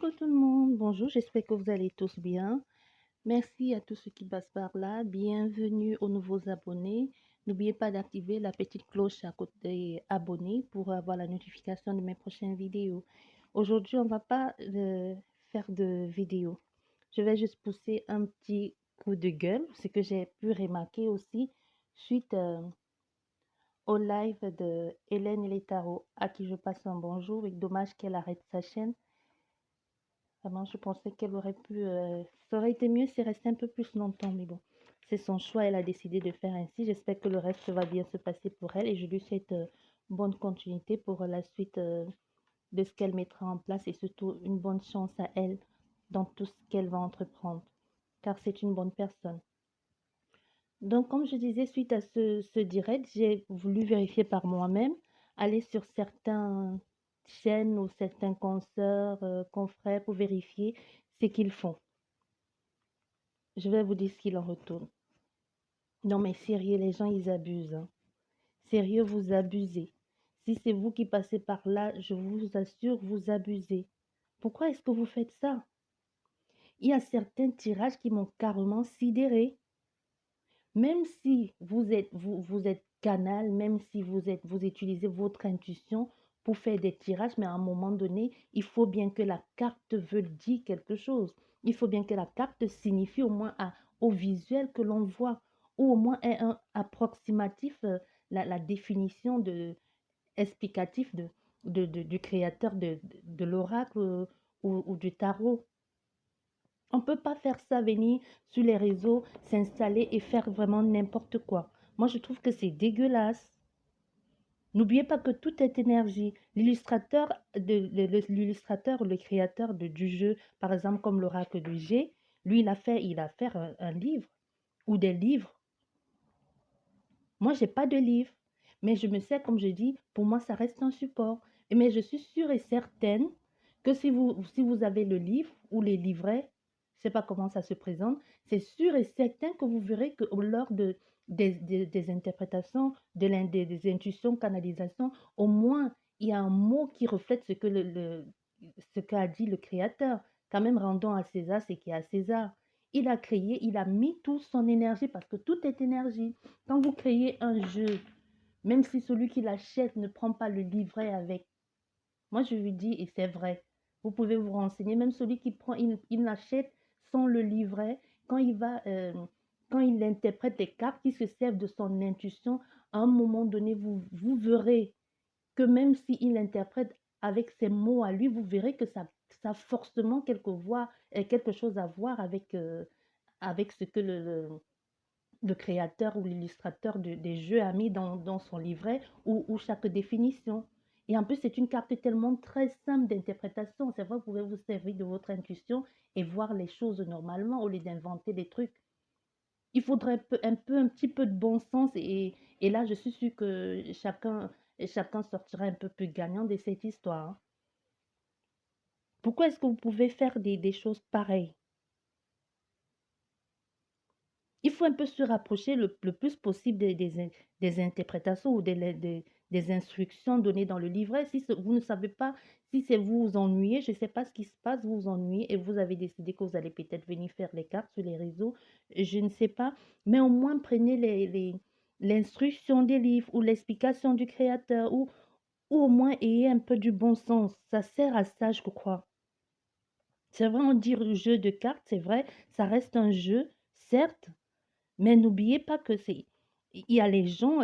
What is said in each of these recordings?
Coucou tout le monde, bonjour, j'espère que vous allez tous bien. Merci à tous ceux qui passent par là. Bienvenue aux nouveaux abonnés. N'oubliez pas d'activer la petite cloche à côté abonnés pour avoir la notification de mes prochaines vidéos. Aujourd'hui, on ne va pas faire de vidéo. Je vais juste pousser un petit coup de gueule, ce que j'ai pu remarquer aussi suite au live de Hélène Létaro, à qui je passe un bonjour. Et dommage qu'elle arrête sa chaîne. Vraiment, je pensais qu'elle aurait pu. Ça aurait été mieux si elle restait un peu plus longtemps, mais bon, c'est son choix. Elle a décidé de faire ainsi. J'espère que le reste va bien se passer pour elle et je lui souhaite bonne continuité pour la suite de ce qu'elle mettra en place et surtout une bonne chance à elle dans tout ce qu'elle va entreprendre, car c'est une bonne personne. Donc, comme je disais, suite à ce direct, j'ai voulu vérifier par moi-même, aller sur certaines chaînes ou certains consoeurs, confrères pour vérifier ce qu'ils font. Je vais vous dire ce qu'il en retourne. Non, mais sérieux, les gens, ils abusent, hein. Sérieux, vous abusez. Si c'est vous qui passez par là, je vous assure, vous abusez. Pourquoi est-ce que vous faites ça? Il y a certains tirages qui m'ont carrément sidéré. Même si vous êtes canal, même si vous utilisez votre intuition pour faire des tirages, mais à un moment donné, il faut bien que la carte veuille dire quelque chose. Il faut bien que la carte signifie au moins au visuel que l'on voit, ou au moins ait un approximatif, la définition explicatif du créateur de l'oracle ou du tarot. On ne peut pas faire ça, venir sur les réseaux, s'installer et faire vraiment n'importe quoi. Moi, je trouve que c'est dégueulasse. N'oubliez pas que tout est énergie. L'illustrateur, le créateur du jeu, par exemple comme l'oracle de G, lui, il a fait un livre ou des livres. Moi, j'ai pas de livre, mais je me sais, comme je dis, pour moi, ça reste un support. Mais je suis sûre et certaine que si vous avez le livre ou les livrets, je sais pas comment ça se présente, c'est sûr et certain que vous verrez que lors des interprétations, des intuitions, canalisations, au moins, il y a un mot qui reflète ce qu'a dit le créateur. Quand même, rendons à César ce qui est à César. Il a créé, il a mis toute son énergie parce que tout est énergie. Quand vous créez un jeu, même si celui qui l'achète ne prend pas le livret avec, moi je lui dis, et c'est vrai, vous pouvez vous renseigner, même celui qui prend, il l'achète sans le livret, quand il va, quand il interprète les cartes qui se servent de son intuition, à un moment donné, vous verrez que même s'il interprète avec ses mots à lui, vous verrez que ça a forcément quelque chose à voir avec ce que le créateur ou l'illustrateur des jeux a mis dans son livret ou chaque définition. Et en plus, c'est une carte tellement très simple d'interprétation. C'est vrai, vous pouvez vous servir de votre intuition et voir les choses normalement au lieu d'inventer des trucs. Il faudrait un petit peu de bon sens et là, je suis sûre que chacun sortira un peu plus gagnant de cette histoire, hein. Pourquoi est-ce que vous pouvez faire des choses pareilles? Il faut un peu se rapprocher le plus possible des interprétations ou des instructions données dans le livret. Si vous ne savez pas, si c'est vous vous ennuyez, je ne sais pas ce qui se passe, vous vous ennuyez et vous avez décidé que vous allez peut-être venir faire les cartes sur les réseaux, je ne sais pas, mais au moins prenez l'instruction des livres ou l'explication du créateur ou au moins ayez un peu du bon sens. Ça sert à ça, je crois. C'est vrai, on dit jeu de cartes, c'est vrai, ça reste un jeu, certes, mais n'oubliez pas que il y a les gens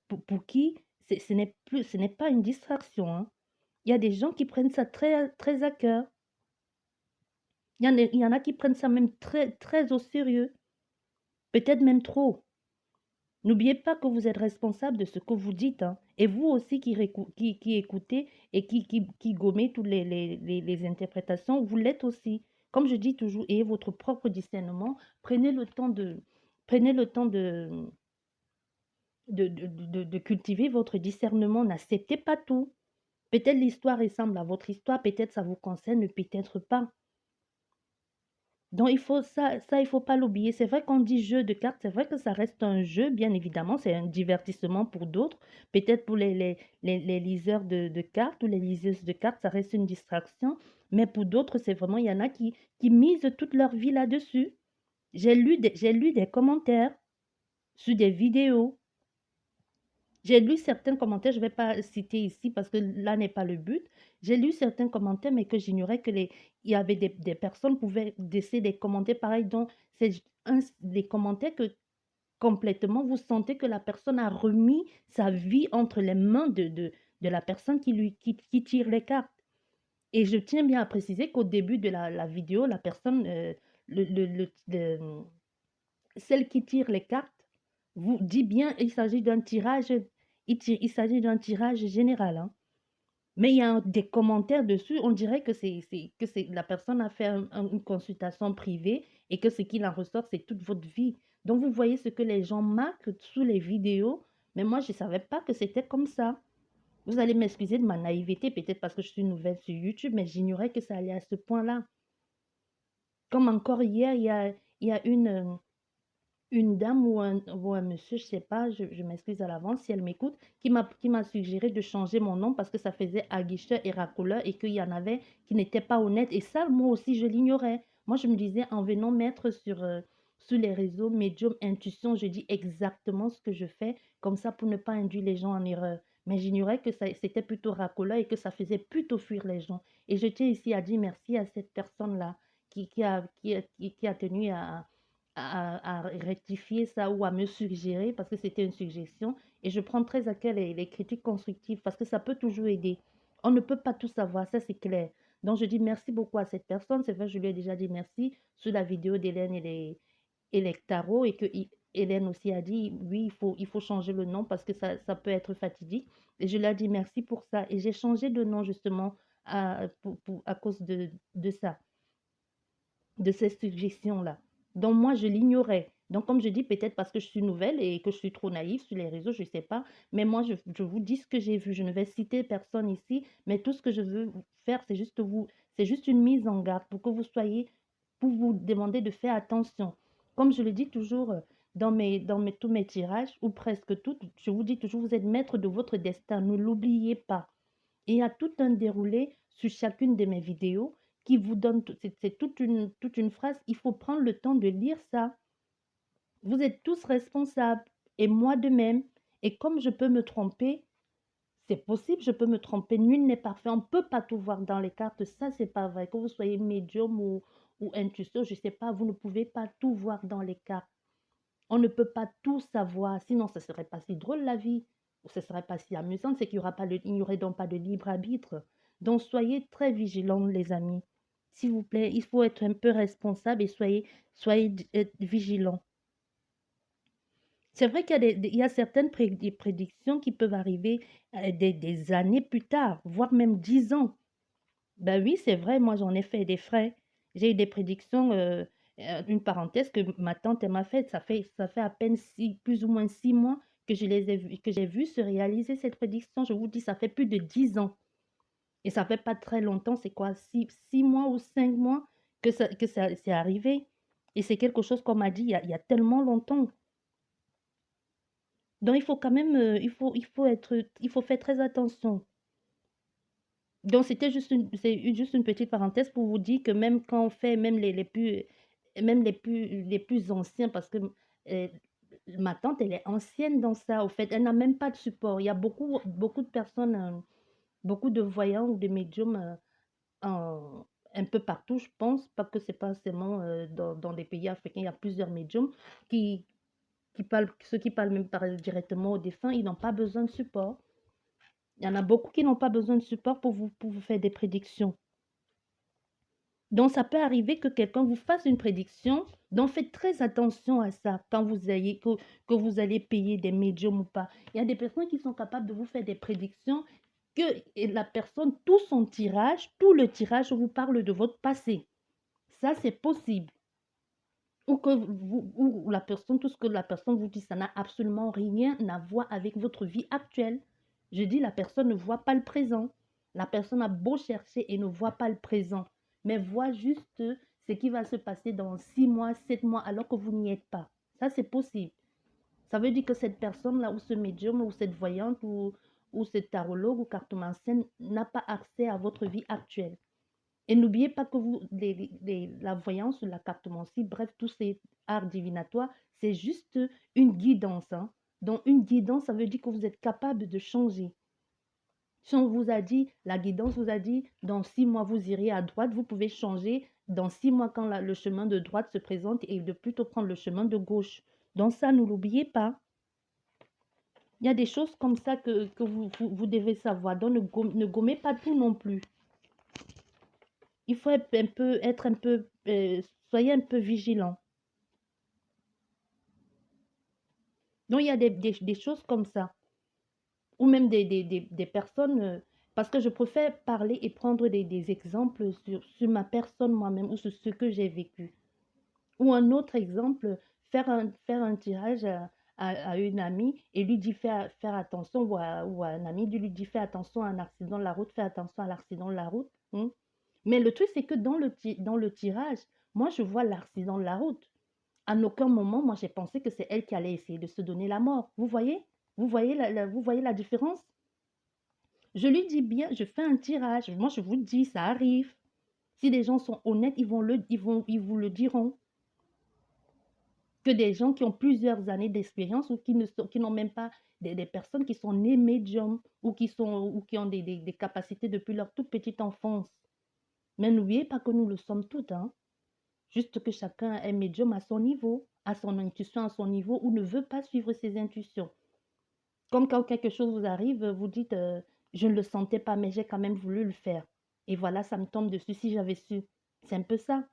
pour qui ce n'est pas une distraction, hein. Il y a des gens qui prennent ça très, très à cœur. Il y en a qui prennent ça même très, très au sérieux, peut-être même trop. N'oubliez pas que vous êtes responsable de ce que vous dites, hein. Et vous aussi qui écoutez et qui gommez toutes les interprétations, vous l'êtes aussi. Comme je dis toujours, ayez votre propre discernement. Prenez le temps de cultiver votre discernement. N'acceptez pas tout. Peut-être l'histoire ressemble à votre histoire, peut-être ça vous concerne, peut-être pas. Donc, il faut pas l'oublier. C'est vrai qu'on dit jeu de cartes, c'est vrai que ça reste un jeu, bien évidemment, c'est un divertissement pour d'autres. Peut-être pour les liseurs de cartes ou les liseuses de cartes, ça reste une distraction. Mais pour d'autres, c'est vraiment, il y en a qui misent toute leur vie là-dessus. J'ai lu des commentaires sur des vidéos. J'ai lu certains commentaires, je ne vais pas citer ici parce que là n'est pas le but. J'ai lu certains commentaires, mais que j'ignorais que il y avait des personnes qui pouvaient laisser des commentaires pareils. Donc, c'est des commentaires que complètement, vous sentez que la personne a remis sa vie entre les mains de la personne qui tire les cartes. Et je tiens bien à préciser qu'au début de la vidéo, la personne, celle qui tire les cartes, vous dit bien, il s'agit d'un tirage, il s'agit d'un tirage général, hein. Mais il y a des commentaires dessus, on dirait que la personne a fait une consultation privée et que ce qu'il en ressort, c'est toute votre vie. Donc, vous voyez ce que les gens marquent sous les vidéos, mais moi, je ne savais pas que c'était comme ça. Vous allez m'excuser de ma naïveté, peut-être parce que je suis nouvelle sur YouTube, mais j'ignorais que ça allait à ce point-là. Comme encore hier, il y a une dame ou un monsieur, je ne sais pas, je m'excuse à l'avance si elle m'écoute, qui m'a suggéré de changer mon nom parce que ça faisait aguicheur et racoleur et qu'il y en avait qui n'étaient pas honnêtes. Et ça, moi aussi, je l'ignorais. Moi, je me disais, en venant mettre sur les réseaux Medium Intuition, je dis exactement ce que je fais, comme ça pour ne pas induire les gens en erreur. Mais j'ignorais que c'était plutôt racoleur et que ça faisait plutôt fuir les gens. Et je tiens ici à dire merci à cette personne-là qui a tenu à rectifier ça ou à me suggérer parce que c'était une suggestion. Et je prends très à cœur les critiques constructives parce que ça peut toujours aider. On ne peut pas tout savoir, ça c'est clair. Donc je dis merci beaucoup à cette personne. C'est vrai, je lui ai déjà dit merci sur la vidéo d'Hélène et les tarots et que Hélène aussi a dit oui, il faut changer le nom parce que ça peut être fatidique. Et je lui ai dit merci pour ça. Et j'ai changé de nom justement à cause de ça, de ces suggestions-là. Donc moi, je l'ignorais. Donc comme je dis, peut-être parce que je suis nouvelle et que je suis trop naïve sur les réseaux, je ne sais pas. Mais moi, je vous dis ce que j'ai vu. Je ne vais citer personne ici, mais tout ce que je veux faire, c'est juste une mise en garde pour que vous soyez, pour vous demander de faire attention. Comme je le dis toujours tous mes tirages, ou presque tous, je vous dis toujours, vous êtes maître de votre destin. Ne l'oubliez pas. Et il y a tout un déroulé sur chacune de mes vidéos qui vous donne, c'est toute une phrase, il faut prendre le temps de lire ça. Vous êtes tous responsables et moi de même. Et comme je peux me tromper, c'est possible, je peux me tromper, nul n'est parfait, on ne peut pas tout voir dans les cartes, ça c'est pas vrai. Que vous soyez médium ou intuition, je ne sais pas, vous ne pouvez pas tout voir dans les cartes. On ne peut pas tout savoir, sinon ce ne serait pas si drôle la vie, ou ce ne serait pas si amusant, c'est qu'il n'y aurait donc pas de libre arbitre. Donc soyez très vigilants, les amis. S'il vous plaît, il faut être un peu responsable et soyez vigilants. C'est vrai il y a certaines prédictions qui peuvent arriver des années plus tard, voire même 10 ans. Ben oui, c'est vrai, moi j'en ai fait des frais. J'ai eu des prédictions, une parenthèse que ma tante elle m'a faite. Ça fait à peine plus ou moins 6 mois que que j'ai vu se réaliser cette prédiction. Je vous dis, ça fait plus de 10 ans. Et ça fait pas très longtemps, c'est quoi, 6 mois ou 5 mois que ça c'est arrivé. Et c'est quelque chose qu'on m'a dit il y a tellement longtemps. Donc il faut quand même, il faut faire très attention. Donc, c'est juste une petite parenthèse pour vous dire que même quand on fait, même les plus anciens, parce que euh, ma tante, elle est ancienne dans ça, au fait, elle n'a même pas de support. Il y a beaucoup de personnes, beaucoup de voyants ou de médiums un peu partout, je pense, pas que c'est pas seulement dans les pays africains, il y a plusieurs médiums qui, ceux qui parlent même directement aux défunts, ils n'ont pas besoin de support. Il y en a beaucoup qui n'ont pas besoin de support pour vous faire des prédictions. Donc, ça peut arriver que quelqu'un vous fasse une prédiction. Donc, faites très attention à ça quand que vous allez payer des médiums ou pas. Il y a des personnes qui sont capables de vous faire des prédictions que la personne, tout le tirage vous parle de votre passé. Ça, c'est possible. Ou que ou la personne, tout ce que la personne vous dit, ça n'a absolument rien à voir avec votre vie actuelle. Je dis, la personne ne voit pas le présent. La personne a beau chercher et ne voit pas le présent, mais voit juste ce qui va se passer dans 6 mois, 7 mois, alors que vous n'y êtes pas. Ça, c'est possible. Ça veut dire que cette personne-là, ou ce médium, ou cette voyante, ou ce tarologue, ou cartomancienne, n'a pas accès à votre vie actuelle. Et n'oubliez pas que vous, la voyance ou la cartomancie, bref, tous ces arts divinatoires, c'est juste une guidance. Hein. Donc, une guidance, ça veut dire que vous êtes capable de changer. Si on vous a dit, la guidance vous a dit, dans 6 mois, vous irez à droite, vous pouvez changer dans 6 mois quand le chemin de droite se présente et de plutôt prendre le chemin de gauche. Donc ça, ne l'oubliez pas. Il y a des choses comme ça que vous devez savoir. Donc ne gommez pas tout non plus. Il faut soyez un peu vigilant. Donc il y a des choses comme ça. Ou même des personnes, parce que je préfère parler et prendre des exemples sur ma personne moi-même ou sur ce que j'ai vécu. Ou un autre exemple, faire un tirage à une amie et lui dit faire attention, ou à un ami lui dit fais attention à un accident de la route, fais attention à l'accident de la route. Hein. Mais le truc, c'est que dans le tirage, moi, je vois l'accident de la route. À aucun moment, moi, j'ai pensé que c'est elle qui allait essayer de se donner la mort. Vous voyez? Vous voyez la différence? Je lui dis bien, je fais un tirage. Moi, je vous dis, ça arrive. Si les gens sont honnêtes, ils vous le diront. Que des gens qui ont plusieurs années d'expérience ou qui n'ont même pas des personnes qui sont nées médiums ou qui ont des capacités depuis leur toute petite enfance. Mais n'oubliez pas que nous le sommes toutes. Hein. Juste que chacun est médium à son niveau, à son intuition, à son niveau, ou ne veut pas suivre ses intuitions. Comme quand quelque chose vous arrive, vous dites je ne le sentais pas, mais j'ai quand même voulu le faire. Et voilà, ça me tombe dessus si j'avais su. C'est un peu ça.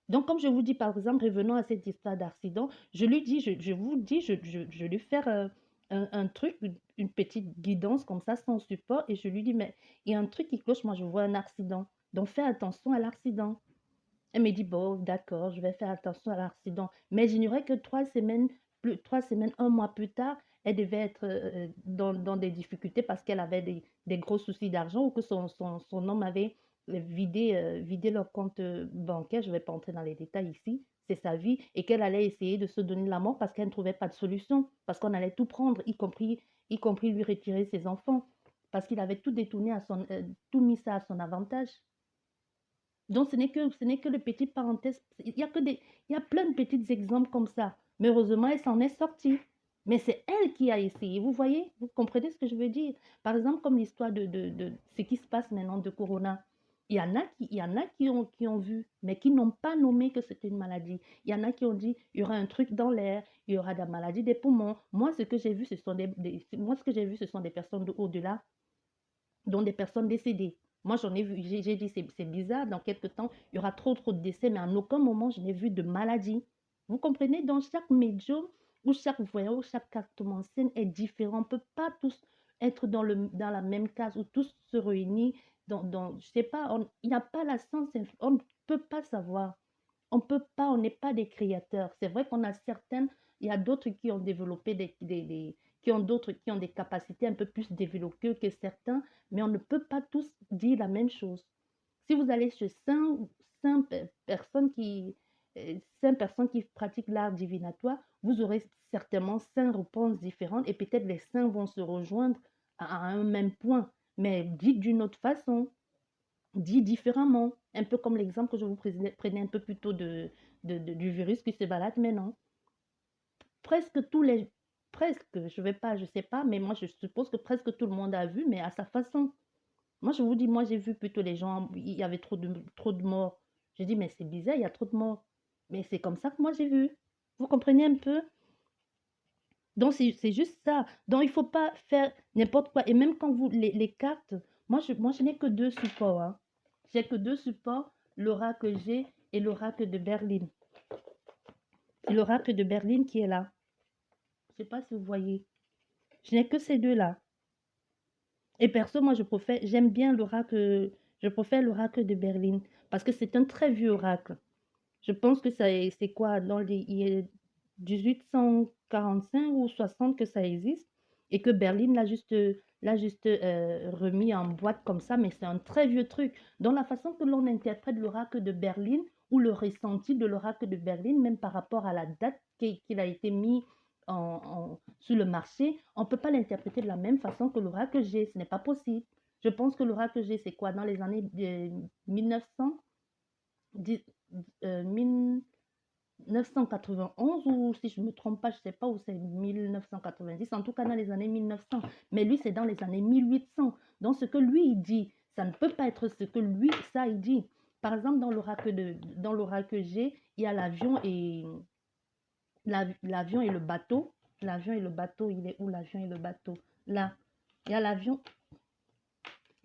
Donc, comme je vous dis, par exemple, revenons à cette histoire d'accident, je lui dis, je vous dis, je lui fais un truc, une petite guidance comme ça, sans support, et je lui dis, mais il y a un truc qui cloche, moi je vois un accident. Donc, fais attention à l'accident. Elle me dit, bon, d'accord, je vais faire attention à l'accident. Mais j'ignorais que 3 semaines, 3 semaines, un mois plus tard, elle devait être dans des difficultés parce qu'elle avait des gros soucis d'argent ou que son homme avait vidé leur compte bancaire. Je ne vais pas entrer dans les détails ici. C'est sa vie. Et qu'elle allait essayer de se donner la mort parce qu'elle ne trouvait pas de solution. Parce qu'on allait tout prendre, y compris lui retirer ses enfants. Parce qu'il avait tout détourné tout mis ça à son avantage. Donc, ce n'est que le petit parenthèse. Il y a plein de petits exemples comme ça. Mais heureusement, elle s'en est sortie. Mais c'est elle qui a essayé. Vous voyez? Vous comprenez ce que je veux dire? Par exemple, comme l'histoire de ce qui se passe maintenant de Corona. Il y en a qui ont vu, mais qui n'ont pas nommé que c'était une maladie. Il y en a qui ont dit, il y aura un truc dans l'air, il y aura de la maladie des poumons. Moi, ce que j'ai vu, moi, ce que j'ai vu, ce sont des personnes au-delà, dont des personnes décédées. Moi, j'en ai vu, j'ai dit, c'est bizarre, dans quelques temps, il y aura trop de décès, mais en aucun moment, je n'ai vu de maladie. Vous comprenez? Donc, chaque médium ou chaque voyant ou chaque cartomancienne est différent. On ne peut pas tous être dans la même case ou tous se réunir je ne sais pas, il n'y a pas la science, on ne peut pas savoir. On peut pas, on n'est pas des créateurs. C'est vrai qu'on a certaines, il y a d'autres qui ont développé qui ont des capacités un peu plus développées que certains, mais on ne peut pas tous dire la même chose. Si vous allez chez cinq personnes qui pratiquent l'art divinatoire, vous aurez certainement 5 réponses différentes et peut-être les 5 vont se rejoindre à un même point, mais dites d'une autre façon, dit différemment. Un peu comme l'exemple que je vous prenais un peu plus tôt du virus qui se balade maintenant. Presque tous les... Presque, je sais pas, mais moi je suppose que presque tout le monde a vu, mais à sa façon. Moi je vous dis, moi j'ai vu plutôt les gens, il y avait trop de morts. J'ai dit, mais c'est bizarre, il y a trop de morts. Mais c'est comme ça que moi j'ai vu. Vous comprenez un peu? Donc c'est juste ça. Donc il ne faut pas faire n'importe quoi. Et même quand les cartes, moi je n'ai que 2 supports. Hein. J'ai que 2 supports, l'oracle G et l'oracle de Berlin. C'est l'oracle de Berlin qui est là. Je ne sais pas si vous voyez. Je n'ai que ces deux-là. Et perso, moi j'aime bien l'oracle, je préfère l'oracle de Berlin parce que c'est un très vieux oracle. Je pense que c'est quoi, il y a 1845 ou 60 que ça existe. et que Berlin l'a juste remis en boîte comme ça, mais c'est un très vieux truc. Dans la façon que l'on interprète l'oracle de Berlin ou le ressenti de l'oracle de Berlin, même par rapport à la date qu'il a été mis sur le marché, on ne peut pas l'interpréter de la même façon que l'oracle G. Ce n'est pas possible. Je pense que l'oracle G, c'est quoi? Dans les années 1900, 1991 ou si je ne me trompe pas, je ne sais pas où c'est 1990, en tout cas dans les années 1900. Mais lui, c'est dans les années 1800. Donc ce que lui, il dit, ça ne peut pas être ce que lui, ça, il dit. Par exemple, dans l'oracle G, il y a l'avion et le bateau. L'avion et le bateau, il est où l'avion et le bateau? Là, il y a l'avion.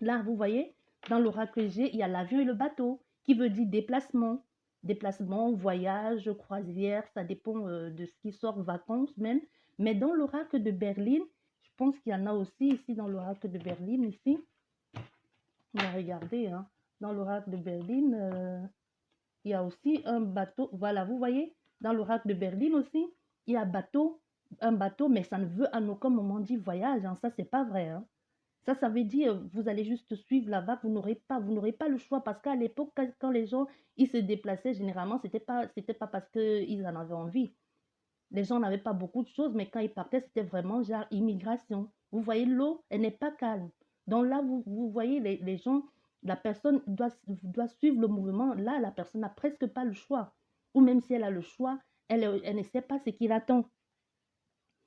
Là, vous voyez, dans l'oracle G, il y a l'avion et le bateau, qui veut dire déplacement. Déplacement, voyage, croisière, ça dépend de ce qui sort, vacances même. Mais dans l'oracle de Berlin, je pense qu'il y en a aussi ici dans l'oracle de Berlin, ici. On va regarder, hein. Dans l'oracle de Berlin, il y a aussi un bateau. Voilà, vous voyez, dans l'oracle de Berlin aussi, il y a un bateau, mais ça ne veut à aucun moment dire voyage, hein. Ça, c'est pas vrai, hein. Ça veut dire, vous allez juste suivre la vague, vous n'aurez pas le choix. Parce qu'à l'époque, quand les gens, ils se déplaçaient, généralement, c'était pas parce qu'ils en avaient envie. Les gens n'avaient pas beaucoup de choses, mais quand ils partaient, c'était vraiment genre immigration. Vous voyez, l'eau, elle n'est pas calme. Donc là, vous voyez, les gens, la personne doit suivre le mouvement. Là, la personne n'a presque pas le choix. Ou même si elle a le choix, elle ne sait pas ce qu'il attend.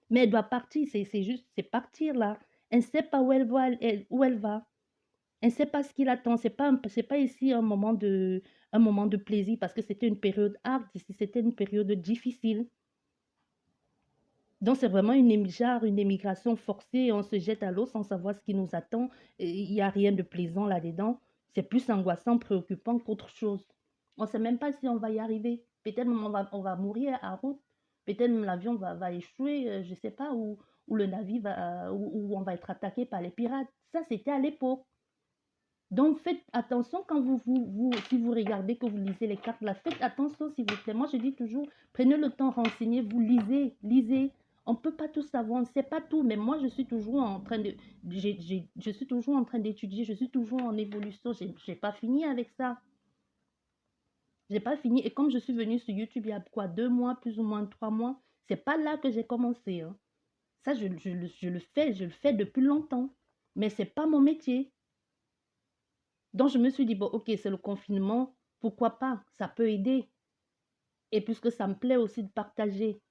Mais elle doit partir, c'est juste, c'est partir là. Elle ne sait pas où elle va, où elle va. Elle ne sait pas ce qu'il attend. C'est pas ici un moment de plaisir parce que c'était une période hard, ici c'était une période difficile. Donc c'est vraiment une émigration forcée. On se jette à l'eau sans savoir ce qui nous attend. Il n'y a rien de plaisant là-dedans. C'est plus angoissant, préoccupant qu'autre chose. On ne sait même pas si on va y arriver. Peut-être même on va mourir à route. Peut-être même l'avion va échouer, je ne sais pas, ou le navire où on va être attaqué par les pirates. Ça, c'était à l'époque. Donc, faites attention quand si vous regardez, que vous lisez les cartes là, faites attention s'il vous plaît. Moi, je dis toujours, prenez le temps, renseignez-vous, lisez. On ne peut pas tout savoir, on ne sait pas tout, mais moi, je suis toujours en train je suis toujours en train d'étudier, je suis toujours en évolution. Je n'ai pas fini avec ça. Je n'ai pas fini. Et comme je suis venue sur YouTube il y a quoi, 2 mois, plus ou moins 3 mois, c'est pas là que j'ai commencé, hein. Ça, je le fais depuis longtemps, mais c'est pas mon métier. Donc, je me suis dit, bon, ok, c'est le confinement, pourquoi pas, ça peut aider. Et puisque ça me plaît aussi de partager,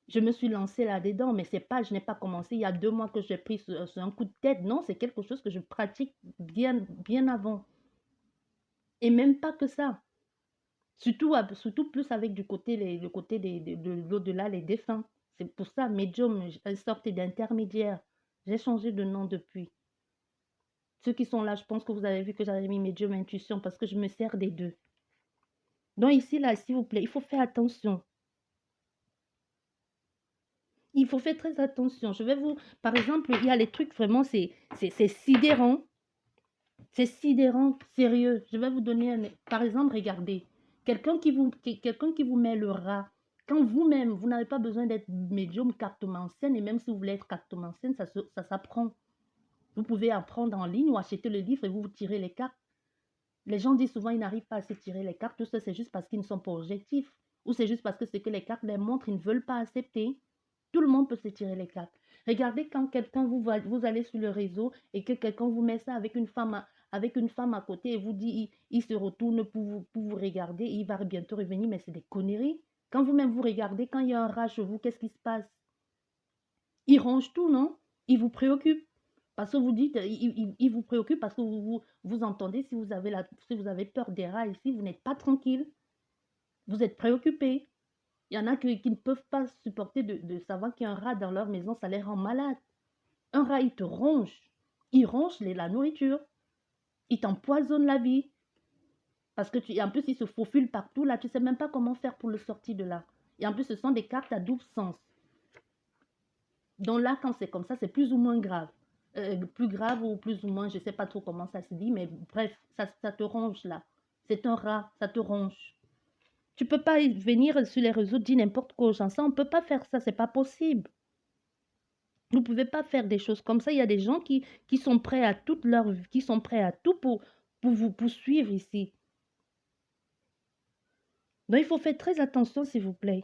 je me suis lancée là-dedans, mais c'est pas, je n'ai pas commencé il y a 2 mois que j'ai pris sur un coup de tête. Non, c'est quelque chose que je pratique bien avant. Et même pas que ça. Surtout plus avec le côté de l'au-delà, les défunts. C'est pour ça, médium, une sorte d'intermédiaire. J'ai changé de nom depuis. Ceux qui sont là, je pense que vous avez vu que j'avais mis médium intuition parce que je me sers des deux. Donc ici, là, s'il vous plaît, il faut faire attention. Il faut faire très attention. Par exemple, il y a les trucs vraiment, c'est sidérant. C'est sidérant, sérieux. Je vais vous donner par exemple, regardez. Quelqu'un qui vous met le rat. Quand vous-même, vous n'avez pas besoin d'être médium cartomancienne, et même si vous voulez être cartomancienne, ça s'apprend. Vous pouvez apprendre en ligne ou acheter le livre et vous tirez les cartes. Les gens disent souvent qu'ils n'arrivent pas à se tirer les cartes. Tout ça, c'est juste parce qu'ils ne sont pas objectifs. Ou c'est juste parce que c'est que les cartes les montrent, ils ne veulent pas accepter. Tout le monde peut se tirer les cartes. Regardez quand quelqu'un vous allez sur le réseau et que quelqu'un vous met ça avec une femme à côté et vous dit, il se retourne pour vous regarder, il va bientôt revenir, mais c'est des conneries. Quand vous-même vous regardez, quand il y a un rat chez vous, qu'est-ce qui se passe? Il ronge tout, non? Il vous préoccupe. Parce que vous dites, il vous préoccupe parce que vous entendez, si vous avez peur des rats ici, vous n'êtes pas tranquille. Vous êtes préoccupé. Il y en a qui ne peuvent pas supporter de savoir qu'il y a un rat dans leur maison, ça les rend malades. Un rat, il te ronge. Il ronge la nourriture. Il t'empoisonne la vie. Parce que en plus, il se faufile partout. Là, tu ne sais même pas comment faire pour le sortir de là. Et en plus, ce sont des cartes à double sens. Donc là, quand c'est comme ça, c'est plus ou moins grave. Plus grave ou plus ou moins, je ne sais pas trop comment ça se dit, mais bref, ça te ronge là. C'est un rat, ça te ronge. Tu ne peux pas venir sur les réseaux dire n'importe quoi aux gens. Ça, on ne peut pas faire ça, c'est pas possible. Vous ne pouvez pas faire des choses comme ça. Il y a des gens qui sont prêts à toute leur vie, qui sont prêts à tout pour vous poursuivre ici. Donc, il faut faire très attention, s'il vous plaît.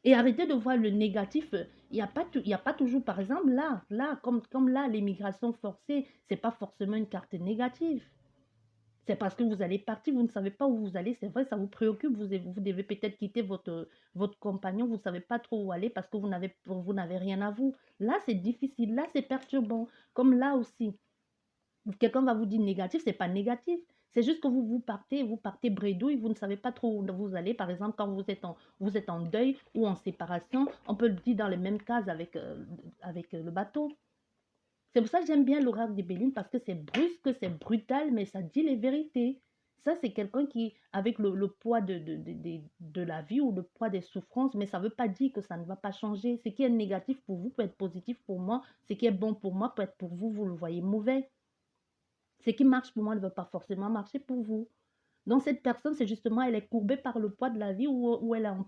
Et arrêtez de voir le négatif. Il y a pas toujours, par exemple, comme là, l'immigration forcée, ce n'est pas forcément une carte négative. C'est parce que vous allez partir, vous ne savez pas où vous allez. C'est vrai, ça vous préoccupe. Vous devez peut-être quitter votre compagnon. Vous ne savez pas trop où aller parce que vous n'avez rien à vous. Là, c'est difficile. Là, c'est perturbant. Comme là aussi. Quelqu'un va vous dire négatif, c'est pas négatif. C'est juste que vous partez bredouille, vous ne savez pas trop où vous allez. Par exemple, quand vous êtes en deuil ou en séparation, on peut le dire dans les mêmes cases avec le bateau. C'est pour ça que j'aime bien l'oracle de Béline parce que c'est brusque, c'est brutal, mais ça dit les vérités. Ça, c'est quelqu'un qui, avec le poids de la vie ou le poids des souffrances, mais ça ne veut pas dire que ça ne va pas changer. Ce qui est négatif pour vous peut être positif pour moi. Ce qui est bon pour moi peut être pour vous, vous le voyez mauvais. Ce qui marche pour moi ne veut pas forcément marcher pour vous. Donc cette personne, c'est justement, elle est courbée par le poids de la vie ou elle est en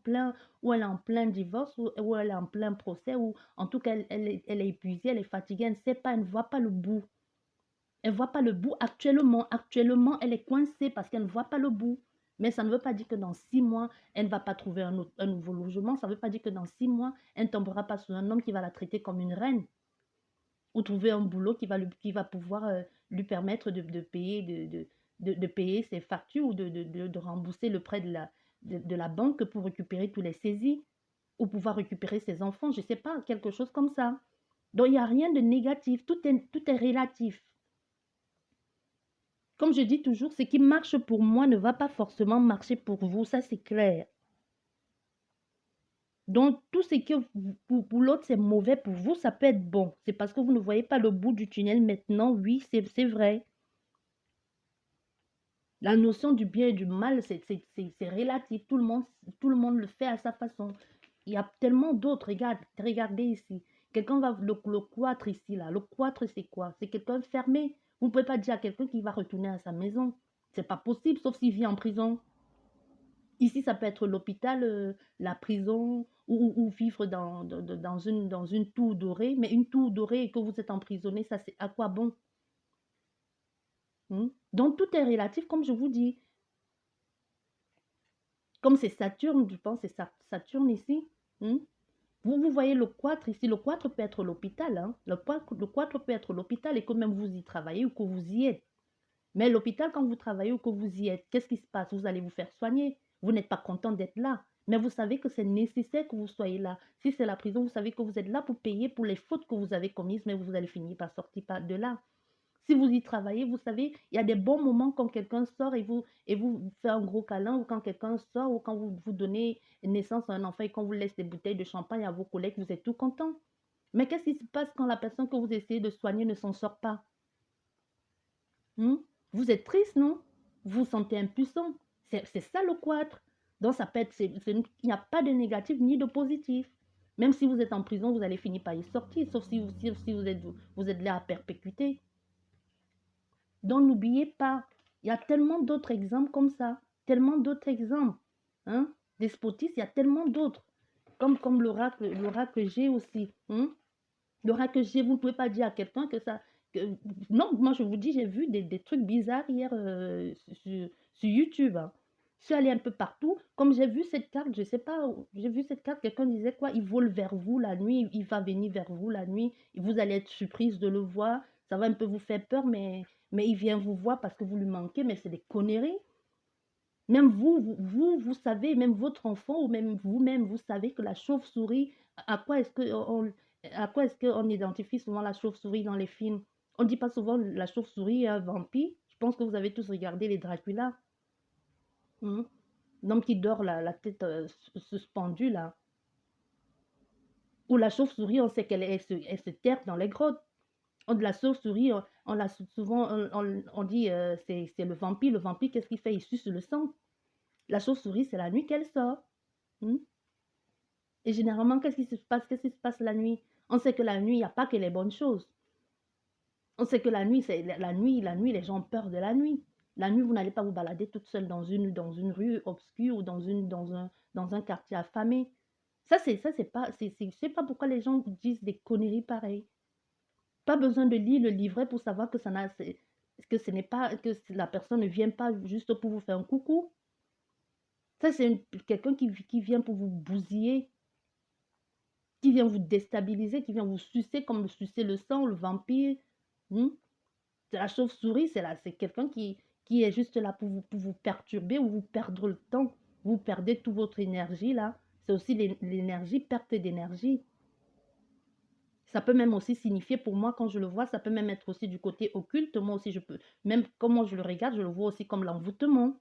plein divorce ou elle est en plein procès ou en tout cas, elle est épuisée, elle est fatiguée, elle ne sait pas, elle ne voit pas le bout. Elle ne voit pas le bout actuellement. Actuellement, elle est coincée parce qu'elle ne voit pas le bout. Mais ça ne veut pas dire que dans 6 mois, elle ne va pas trouver un nouveau logement. Ça ne veut pas dire que dans 6 mois, elle ne tombera pas sur un homme qui va la traiter comme une reine ou trouver un boulot qui va pouvoir lui permettre de payer, de payer ses factures ou de rembourser le prêt de la banque pour récupérer tous les saisis ou pouvoir récupérer ses enfants, je ne sais pas, quelque chose comme ça. Donc, il n'y a rien de négatif, tout est relatif. Comme je dis toujours, ce qui marche pour moi ne va pas forcément marcher pour vous, ça c'est clair. Donc, tout ce qui pour l'autre, c'est mauvais pour vous, ça peut être bon. C'est parce que vous ne voyez pas le bout du tunnel maintenant. Oui, c'est vrai. La notion du bien et du mal, c'est relatif. Tout le monde le fait à sa façon. Il y a tellement d'autres. Regardez ici. Quelqu'un va... Le cloître ici, là. Le cloître, c'est quoi? C'est quelqu'un fermé. Vous ne pouvez pas dire à quelqu'un qu'il va retourner à sa maison. C'est pas possible, sauf s'il vit en prison. Ici, ça peut être l'hôpital, la prison, ou vivre dans une tour dorée. Mais une tour dorée et que vous êtes emprisonné, ça, c'est à quoi bon? Donc, tout est relatif, comme je vous dis. Comme c'est Saturne, je pense, c'est Saturne ici. Vous voyez le quatre ici. Le quatre peut être l'hôpital. Le 4 peut être l'hôpital et que même vous y travaillez ou que vous y êtes. Mais l'hôpital, quand vous travaillez ou que vous y êtes, qu'est-ce qui se passe? Vous allez vous faire soigner. Vous n'êtes pas content d'être là. Mais vous savez que c'est nécessaire que vous soyez là. Si c'est la prison, vous savez que vous êtes là pour payer pour les fautes que vous avez commises, mais vous allez finir par sortir de là. Si vous y travaillez, vous savez, il y a des bons moments quand quelqu'un sort et vous fait un gros câlin, ou quand quelqu'un sort, ou quand vous donnez naissance à un enfant et qu'on vous laisse des bouteilles de champagne à vos collègues, vous êtes tout content. Mais qu'est-ce qui se passe quand la personne que vous essayez de soigner ne s'en sort pas? Vous êtes triste, non? Vous vous sentez impuissant. C'est ça le quatre. Donc ça peut être, il n'y a pas de négatif ni de positif. Même si vous êtes en prison, vous allez finir par y sortir, sauf si vous êtes là à perpétuité. Donc n'oubliez pas, il y a tellement d'autres exemples comme ça, tellement d'autres exemples. Despotisme, il y a tellement d'autres. Comme l'oracle G aussi. L'oracle G, vous ne pouvez pas dire à quelqu'un que ça... Non, moi je vous dis, j'ai vu des trucs bizarres hier sur YouTube. Je suis allée un peu partout. Comme j'ai vu cette carte, je ne sais pas, j'ai vu cette carte, quelqu'un disait quoi? Il vole vers vous la nuit, il va venir vers vous la nuit, et vous allez être surprise de le voir. Ça va un peu vous faire peur, mais il vient vous voir parce que vous lui manquez, mais c'est des conneries. Même vous savez, même votre enfant ou même vous-même, vous savez que la chauve-souris, à quoi est-ce qu'on identifie souvent la chauve-souris dans les films? On ne dit pas souvent la chauve-souris est un vampire. Je pense que vous avez tous regardé les Dracula. L'homme qui dort la tête suspendue là. Ou la chauve-souris, on sait elle se terre dans les grottes. La chauve-souris, on l'a souvent, on dit c'est le vampire. Le vampire, qu'est-ce qu'il fait? Il suce le sang. La chauve-souris, c'est la nuit qu'elle sort. Et généralement, qu'est-ce qui se passe? Qu'est-ce qui se passe la nuit? On sait que la nuit, il n'y a pas que les bonnes choses. On sait que la nuit, les gens ont peur de la nuit. La nuit, vous n'allez pas vous balader toute seule dans une rue obscure ou dans un quartier affamé. Ça, c'est pas, je sais pas pourquoi les gens disent des conneries pareilles. Pas besoin de lire le livret pour savoir que ça n'a, que ce n'est pas, que la personne ne vient pas juste pour vous faire un coucou. Ça, c'est quelqu'un qui vient pour vous bousiller, qui vient vous déstabiliser, qui vient vous sucer comme le sucer le sang, le vampire. Hmm? C'est la chauve-souris, c'est quelqu'un qui est juste là pour vous perturber ou vous perdre le temps. Vous perdez toute votre énergie là. C'est aussi l'énergie, perte d'énergie. Ça peut même aussi signifier pour moi, quand je le vois, ça peut même être aussi du côté occulte. Moi aussi, je peux, même comment je le regarde, je le vois aussi comme l'envoûtement.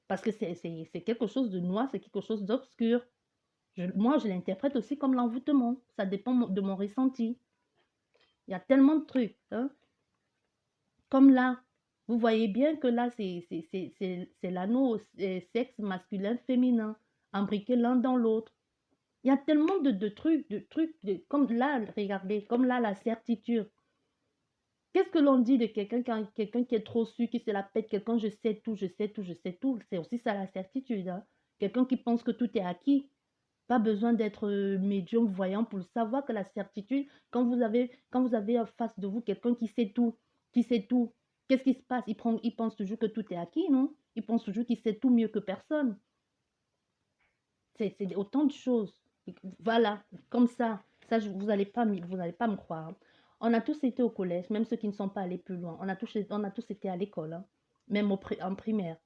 Parce que c'est quelque chose de noir, c'est quelque chose d'obscur. Moi, je l'interprète aussi comme l'envoûtement. Ça dépend de mon ressenti. Il y a tellement de trucs. Hein. Comme là, vous voyez bien que là, c'est l'anneau sexe masculin, féminin, imbriqué l'un dans l'autre. Il y a tellement de trucs, comme là, regardez, comme là, la certitude. Qu'est-ce que l'on dit de quelqu'un qui est trop sûr, qui se la pète, quelqu'un je sais tout, je sais tout, je sais tout. C'est aussi ça la certitude. Hein. Quelqu'un qui pense que tout est acquis. Pas besoin d'être médium, voyant pour le savoir que la certitude, quand vous avez en face de vous quelqu'un qui sait tout, qu'est-ce qui se passe? Il pense toujours que tout est acquis, non? Il pense toujours qu'il sait tout mieux que personne. C'est autant de choses. Voilà, comme ça. Ça, vous n'allez pas me croire. Hein. On a tous été au collège, même ceux qui ne sont pas allés plus loin. On a tous été à l'école, hein, même en primaire.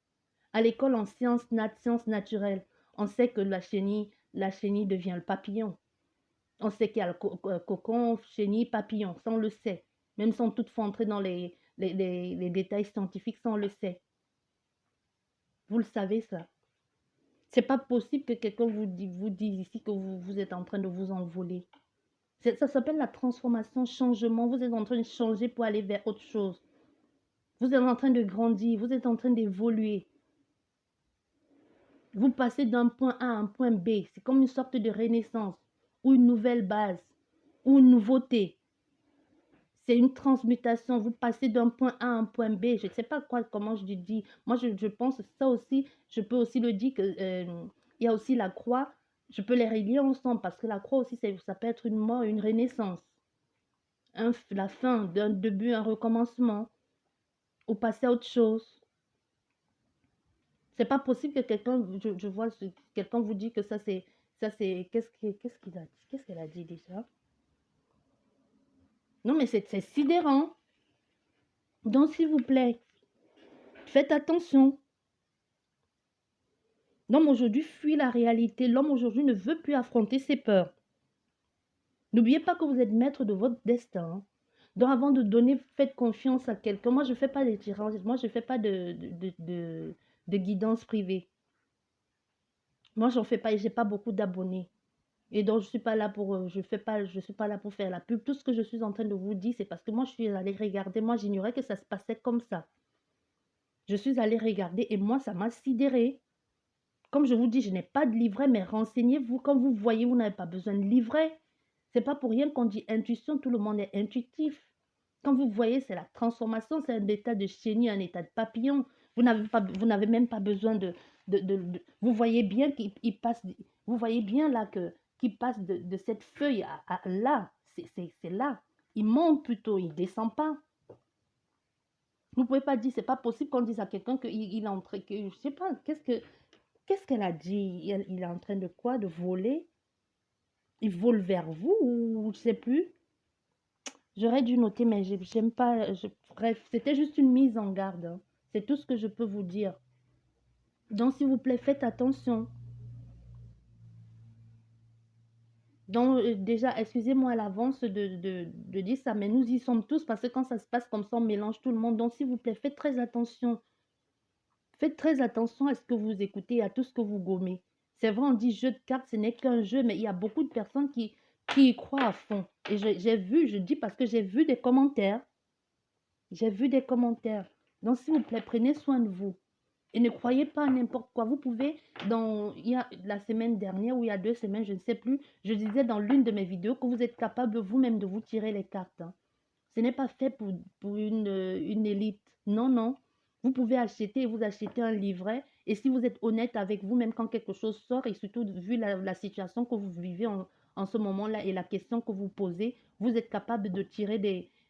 À l'école, en sciences naturelles, on sait que la chenille devient le papillon. On sait qu'il y a le cocon, chenille, papillon. Ça, on le sait. Même sans toutefois entrer dans les détails scientifiques, ça, on le sait. Vous le savez, ça. C'est pas possible que quelqu'un vous dise ici que vous êtes en train de vous envoler. Ça s'appelle la transformation, changement. Vous êtes en train de changer pour aller vers autre chose. Vous êtes en train de grandir, vous êtes en train d'évoluer. Vous passez d'un point A à un point B. C'est comme une sorte de renaissance ou une nouvelle base ou une nouveauté. C'est une transmutation. Vous passez d'un point A à un point B. Je ne sais pas comment je le dis. Moi, je pense ça aussi. Je peux aussi le dire que il y a aussi la croix. Je peux les relier ensemble parce que la croix aussi, ça peut être une mort, une renaissance. La fin d'un début, un recommencement. Ou passer à autre chose. C'est pas possible que quelqu'un, je vois quelqu'un vous dit que ça c'est, qu'est-ce qu'il a dit, qu'est-ce qu'elle a dit déjà? Non mais c'est sidérant. Donc s'il vous plaît, faites attention. L'homme aujourd'hui fuit la réalité. L'homme aujourd'hui ne veut plus affronter ses peurs. N'oubliez pas que vous êtes maître de votre destin. Donc avant de donner, faites confiance à quelqu'un. Moi je ne fais pas de tirage. Moi je ne fais pas de guidance privée. Moi j'en fais pas et j'ai pas beaucoup d'abonnés. Et donc, je suis pas là pour, je suis pas là pour faire la pub. Tout ce que je suis en train de vous dire, c'est parce que moi, je suis allée regarder. Moi, j'ignorais que ça se passait comme ça. Je suis allée regarder et moi, ça m'a sidéré. Comme je vous dis, je n'ai pas de livret, mais renseignez-vous. Quand vous voyez, vous n'avez pas besoin de livret. C'est pas pour rien qu'on dit intuition. Tout le monde est intuitif. Quand vous voyez, c'est la transformation. C'est un état de chenille, un état de papillon. Vous n'avez même pas besoin vous voyez bien qu'il passe. Vous voyez bien là qu'il passe de cette feuille à là. C'est là. Il monte plutôt, il ne descend pas. Vous ne pouvez pas dire, c'est pas possible qu'on dise à quelqu'un qu'il est en train, que, je sais pas, qu'est-ce qu'elle a dit? Il est en train de quoi? De voler? Il vole vers vous ou je sais plus. J'aurais dû noter, mais j'aime pas. Bref, c'était juste une mise en garde. Hein. C'est tout ce que je peux vous dire. Donc, s'il vous plaît, faites attention. Donc, déjà, excusez-moi à l'avance de dire ça, mais nous y sommes tous parce que quand ça se passe comme ça, on mélange tout le monde. Donc, s'il vous plaît, faites très attention. Faites très attention à ce que vous écoutez, à tout ce que vous gommez. C'est vrai, on dit jeu de cartes, ce n'est qu'un jeu, mais il y a beaucoup de personnes qui y croient à fond. Et j'ai vu, je dis parce que j'ai vu des commentaires. J'ai vu des commentaires. Donc, s'il vous plaît, prenez soin de vous. Et ne croyez pas à n'importe quoi. Vous pouvez, il y a la semaine dernière ou il y a 2 semaines, je ne sais plus, je disais dans l'une de mes vidéos que vous êtes capable vous-même de vous tirer les cartes. Hein. Ce n'est pas fait pour une élite. Non, non. Vous pouvez acheter, vous achetez un livret Et si vous êtes honnête avec vous-même quand quelque chose sort et surtout vu la situation que vous vivez en ce moment-là et la question que vous posez, vous êtes capable de tirer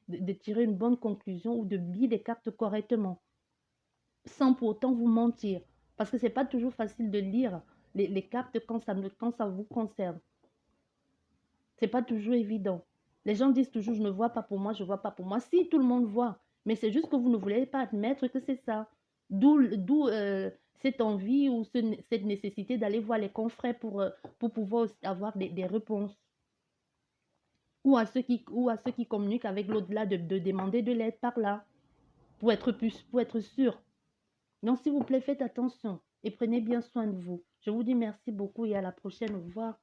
de tirer une bonne conclusion ou de lire les cartes correctement, sans pour autant vous mentir. Parce que c'est pas toujours facile de lire les cartes quand ça vous concerne. C'est pas toujours évident. Les gens disent toujours, je ne vois pas pour moi, je vois pas pour moi. Si tout le monde voit, mais c'est juste que vous ne voulez pas admettre que c'est ça. D'où cette envie ou cette nécessité d'aller voir les confrères pour pouvoir aussi avoir des réponses. Ou à ceux qui communiquent avec l'au-delà de demander de l'aide par là, pour être sûr. Donc, s'il vous plaît, faites attention et prenez bien soin de vous. Je vous dis merci beaucoup et à la prochaine. Au revoir.